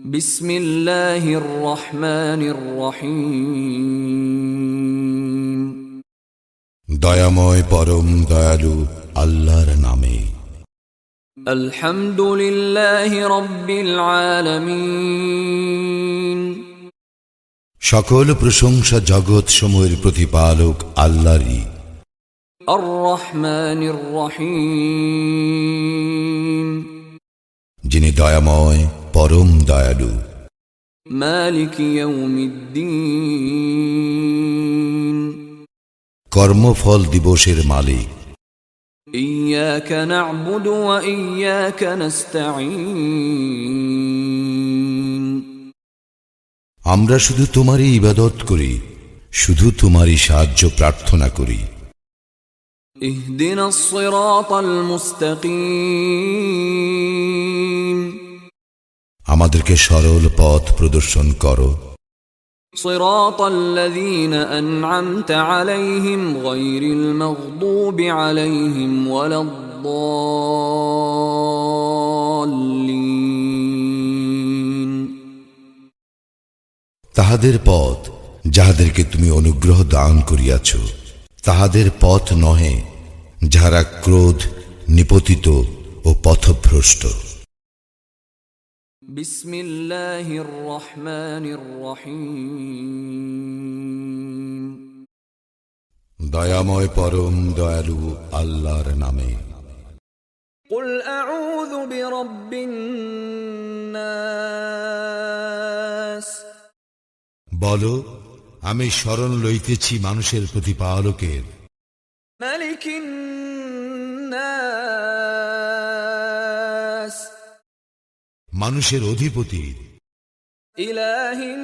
বিসমিল্লাহির রহমানির রহিম। দয়াময় পরম দয়ালু আল্লাহর নামে। আলহামদুলিল্লাহি রাব্বিল আলামিন। সকল প্রশংসা জগৎ সমূহের প্রতিপালক আল্লাহরই। আর রহমানির রহিম। যিনি দয়াময় পরম দয়ালু। মালিক ইয়াউমিদ্দিন। কর্মফল দিবসের মালিক। ইয়াকা না'বুদু ওয়া ইয়াকা নাস্তাঈন। আমরা শুধু তোমারই ইবাদত করি, শুধু তোমারই সাহায্য প্রার্থনা করি। ইহদিনাস সিরাতাল মুস্তাকিম। আমাদেরকে সরল পথ প্রদর্শন করো। সিরাতাল্লাযীনা আন'আমতা আলাইহিম গায়রিল মাগদুবি আলাইহিম ওয়ালাদ-দাল্লিন। তাহাদের পথ যাহাদেরকে তুমি অনুগ্রহ দান করিয়াছ, তাহাদের পথ নহে যাহারা ক্রোধ নিপতিত ও পথভ্রষ্ট। বিসমিল্লাহির রহমানির রহিম। দয়াময় পরম দয়ালু আল্লাহর নামে। কুল আউযু বিরাব্বিন নাস। বলো, আমি শরণ লইতেছি মানুষের প্রতিপালকের। মালিকিন নাস। মানুষের অধিপতি। ইলাহিন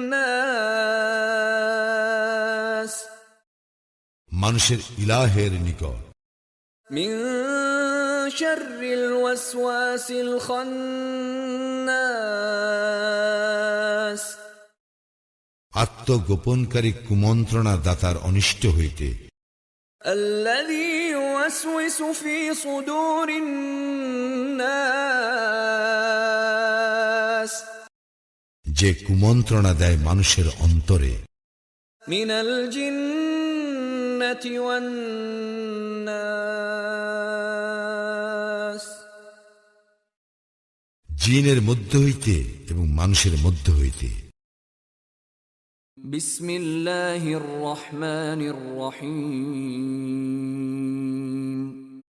নাস। মানুষের ইলাহের নিকট। মিন শাররিল ওয়াসওয়াসিল খান্নাস। আত্মগোপনকারী কুমন্ত্রণা দাতার অনিষ্ট হইতে। আল্লাযী ইউওয়াসওয়িসু ফী সুদুরিন নাস। যে কুমন্ত্রণা দেয় মানুষের অন্তরে। মিনাল জিন্নাতি ওয়ান নাস। জিনের মধ্য হইতে এবং মানুষের মধ্য হইতে। বিসমিল্লাহির রহমানির রহিম।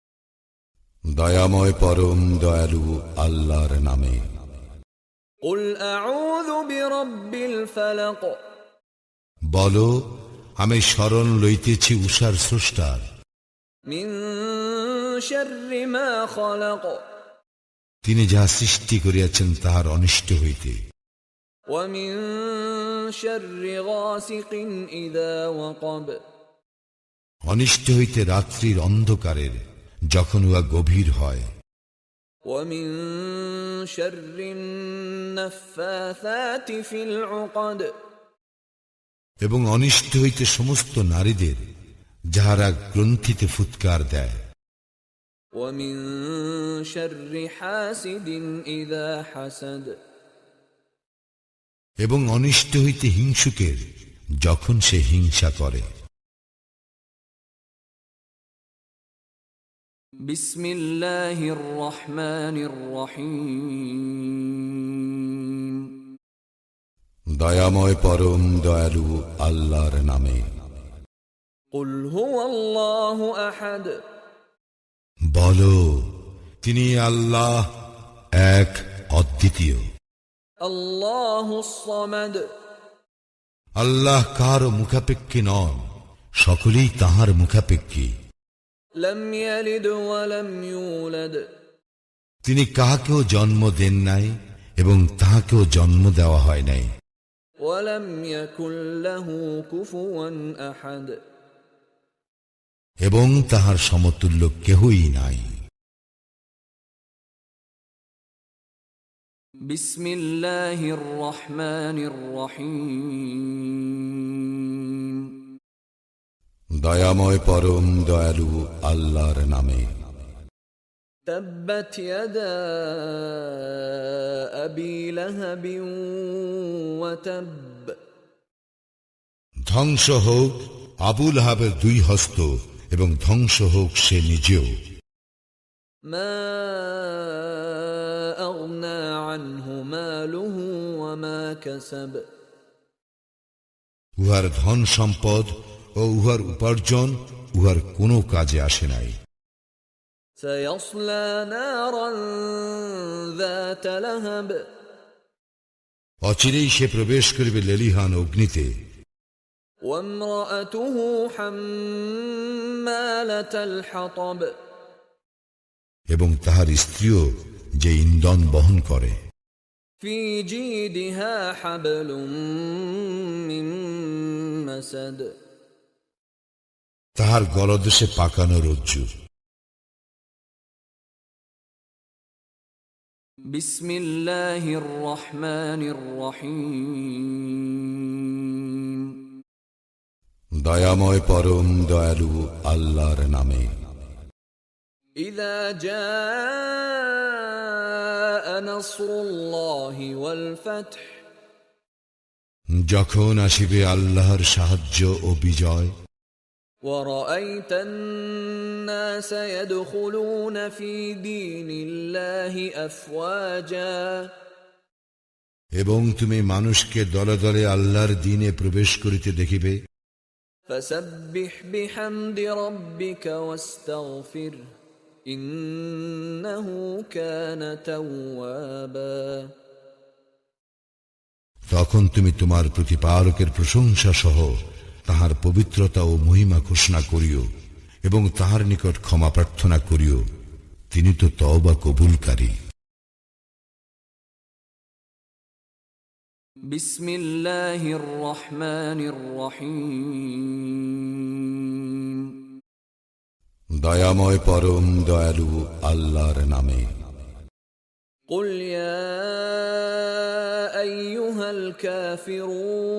দয়াময় পরম দয়ালু আল্লাহর নামে। কুল আউযু বিরাব্বিল ফালাক। বলো, আমি শরণ লইতেছি উষার স্রষ্টার। মিন শাররি মা খালাক। তিনি যাহা সৃষ্টি করিয়াছেন তাহার অনিষ্ট হইতে। ওয়া মিন শাররি গাসিকিন ইযা ওয়াকাব। অনিষ্ট হইতে রাত্রির অন্ধকারের যখন উহা গভীর হয়। ওয়া মিন শাররিন নাফফাসাতি ফিল উকাদ। এবং অনিষ্ট হইতে সমস্ত নারীদের যাহারা গ্রন্থিতে ফুৎকার দেয়। ওয়া মিন শাররি হাসিদিন ইযা হাসাদ। এবং অনিষ্ট হইতে হিংসুকের যখন সে হিংসা করে। বিসমিল্লাহির রহমানির রহিম। দয়াময় পরম দয়ালু আল্লাহর নামে। কুল হুয়াল্লাহু আহাদ। বলো, তিনি আল্লাহ এক, অদ্বিতীয়। আল্লাহুস সামাদ। আল্লাহ কাহারও মুখাপেক্ষী নন, সকলেই তাহার মুখাপেক্ষী। লাম ইয়ালিদ ওয়া লাম ইউলাদ। তিনি কাহাকেও জন্ম দেন নাই এবং তাহাকেও জন্ম দেওয়া হয় নাই। ওয়া লাম ইয়াকুল লাহু কুফুওয়ান আহাদ। এবং তাহার সমতুল্য কেহই নাই। বিসমিল্লাহির রহমানির রহিম। দয়াময় পরম দয়ালু আল্লাহর নামে। তাব্বাত ইয়াদা أبي لهب وتب ধ্বংস হোক আবু লাহাবের দুই হস্ত এবং ধ্বংস হোক সে নিজেও। ما أغنى عنه ماله وما كسب উহার ধন সম্পদ ও উহার উপার্জন উহার কোনো কাজে আসে নাই। سيصلى نارا ذات لهب অচিরেই সে প্রবেশ করিবে লেলিহান অগ্নিতে। وامرأته حمالة الحطب এবং তাহার স্ত্রীও যে ইন্ধন বহন করে। في جيدها حبل من مسد তাহার গলদেশে পাকানো রজ্জু। بسم الله الرحمن الرحيم দয়াময় পরম দয়ালু আল্লাহর নামে। إذا جاء نصر الله والفتح যখন আসিবে আল্লাহর সাহায্য ও বিজয়, ورأيت الناس يدخلون في دين الله أفواجا এবং তুমি মানুষকে দলে দলে আল্লাহর দ্বীনে প্রবেশ করিতে দেখিবে। فسبح بحمد ربك واستغفره إنه كان توابا তখন তুমি তোমার প্রতিপালকের প্রশংসা সহ তাহার পবিত্রতা ও মহিমা ঘোষণা করিও এবং তাহার নিকট ক্ষমা প্রার্থনা করিও, তিনি তো তওবা কবুলকারী। بسم الله الرحمن الرحيم দয়াময় পরম দয়ালু আল্লাহর নামে। قل يا أيها الكافرون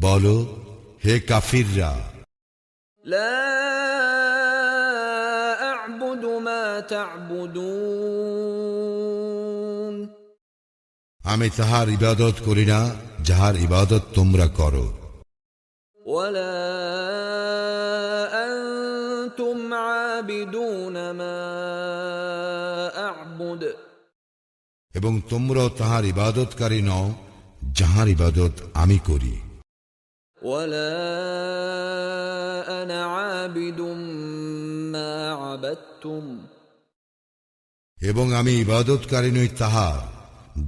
বলো, হে কাফিররা, لا أعبد ما تعبدون আমি তাহার ইবাদত করি না যাহার ইবাদত তোমরা করো, ولا أنتم عابدون ما أعبد এবং তোমরাও তাহার ইবাদতকারী নও যাহার ইবাদত আমি করি, ولا أنا عابد ما عبدتم এবং আমি ইবাদতকারী নই তাহার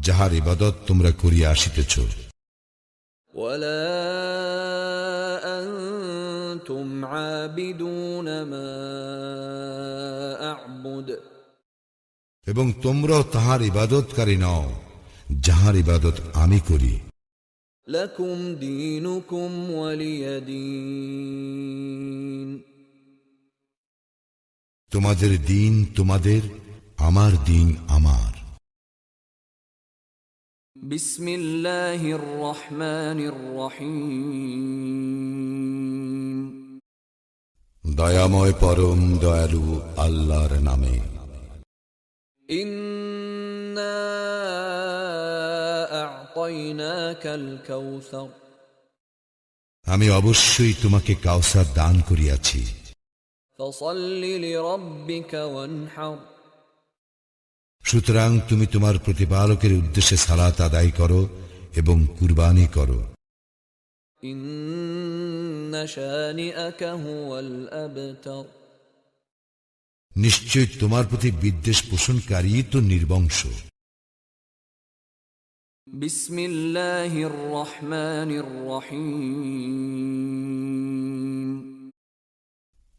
যাহার ইবাদত তোমরা করিয়া আসিতেছ, ولا أنتم عابدون ما أعبد এবং তোমরাও তাহার ইবাদতকারী নও যাহার ইবাদত আমি করি। لكم دينكم ولي دين তোমাদের দিন তোমাদের, আমার দিন আমার। بسم الله الرحمن الرحيم দয়াময় পরম দয়ালু আল্লাহর নামে। إنا أعطيناك الكوثر আমি অবশ্যই তোমাকে কাউসার দান করিয়াছি, فصل لربك وانحر সুতরাং তুমি তোমার প্রতিপালকের উদ্দেশ্যে সালাত আদায় করো এবং কুরবানি করো। إن شانئك هو الأبتر নিশ্চয় তোমার প্রতি বিদ্বেষ পোষণকারী তো নির্বংশ। بسم الله الرحمن الرحيم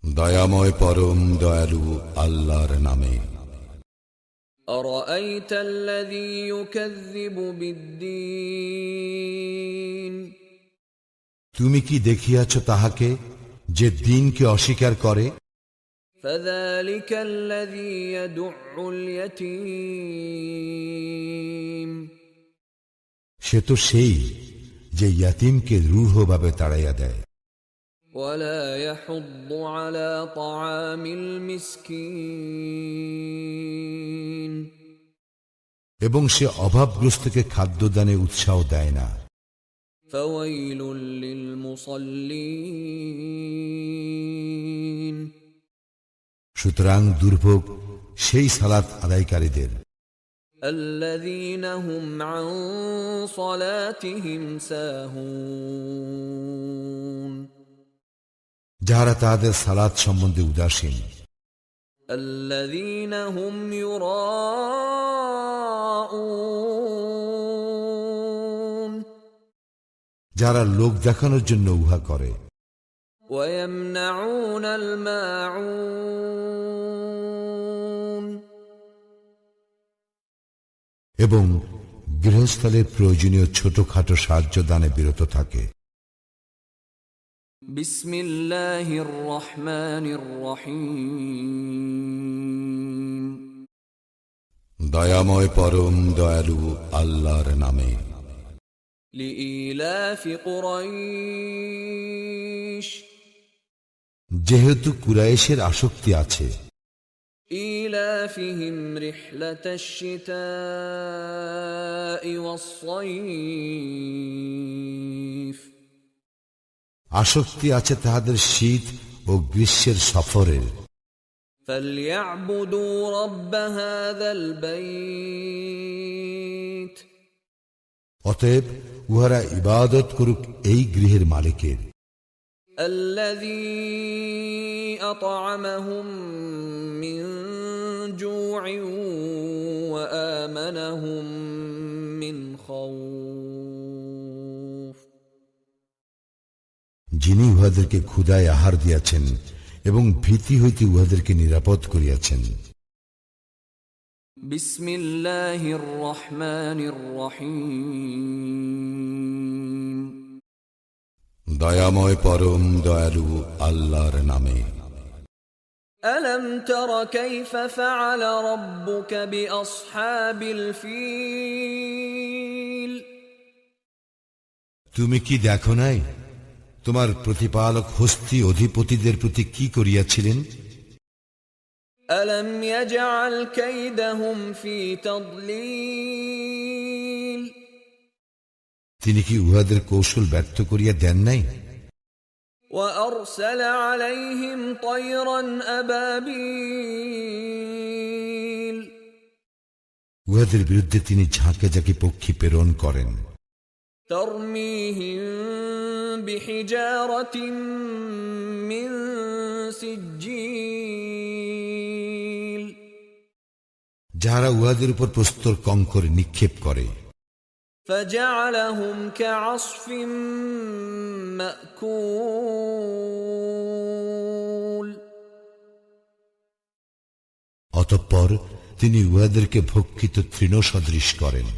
দয়াময় পরম দয়ালু আল্লাহর নামে। أرأيت الذي يكذب بالدين তুমি কি দেখিয়াছ তাহাকে যে দিনকে অস্বীকার করে? فذلك الذي يدع اليتيم সে তো সেই যে ইয়াতিমকে রূঢ়ভাবে তাড়াইয়া দেয় ولا يحض على طعام المسكين এবং সে অভাবগ্রস্তকে খাদ্যদানে উৎসাহ দেয় না। فويل للمصلين সুতরাং দুর্ভোগ সেই সালাত আদায়কারীদের الذين هم عن صلاتهم ساهون যাহারা তাহাদের সালাত সম্বন্ধে উদাসীন, الذين هم يراءون যারা লোক দেখানোর জন্য উহা করে, ويمنعون الماعون এবং গৃহস্থলের প্রয়োজনীয় ছোটখাটো সাহায্য দানে বিরত থাকে। بسم الله الرحمن الرحيم দয়াময় পরম দয়ালু আল্লাহর নামে। لإيلاف قريش যেহেতু কুরাইশের আসক্তি আছে, إيلافهم رحلة الشتاء والصيف আসক্তি আছে তাহাদের শীত ও গ্রীষ্মের সফরের। فليعبدوا رب هذا البيت অতএব উহারা ইবাদত করুক এই গৃহের মালিকের, الذي أطعمهم من جوع وآمنهم من خوف যিনি উহাদেরকে ক্ষুধায় আহার দিয়াছেন এবং ভীতি হইতে উহাদেরকে নিরাপদ করিয়াছেন। بسم الله الرحمن الرحيم দয়াময় পরম দয়ালু আল্লাহর নামে। ألم تر كيف فعل ربك بأصحاب الفيل তুমি কি দেখো নাই তোমার প্রতিপালক হস্তি অধিপতিদের প্রতি কি করিয়াছিলেন? ألم يجعل كيدهم في تضليل তিনি কি উহাদের কৌশল ব্যর্থ করিয়া দেন নাই? وأرسل عليهم طيرا أبابيل উহাদের বিরুদ্ধে তিনি ঝাঁকে ঝাঁকে পক্ষী প্রেরণ করেন, ترميهم بحجارة من سجيل যাহারা উহাদের উপর প্রস্তর কঙ্কর নিক্ষেপ করে, فجعلهم كعصف مأكول অতঃপর তিনি উহাদেরকে ভক্ষিত তৃণ সদৃশ করেন।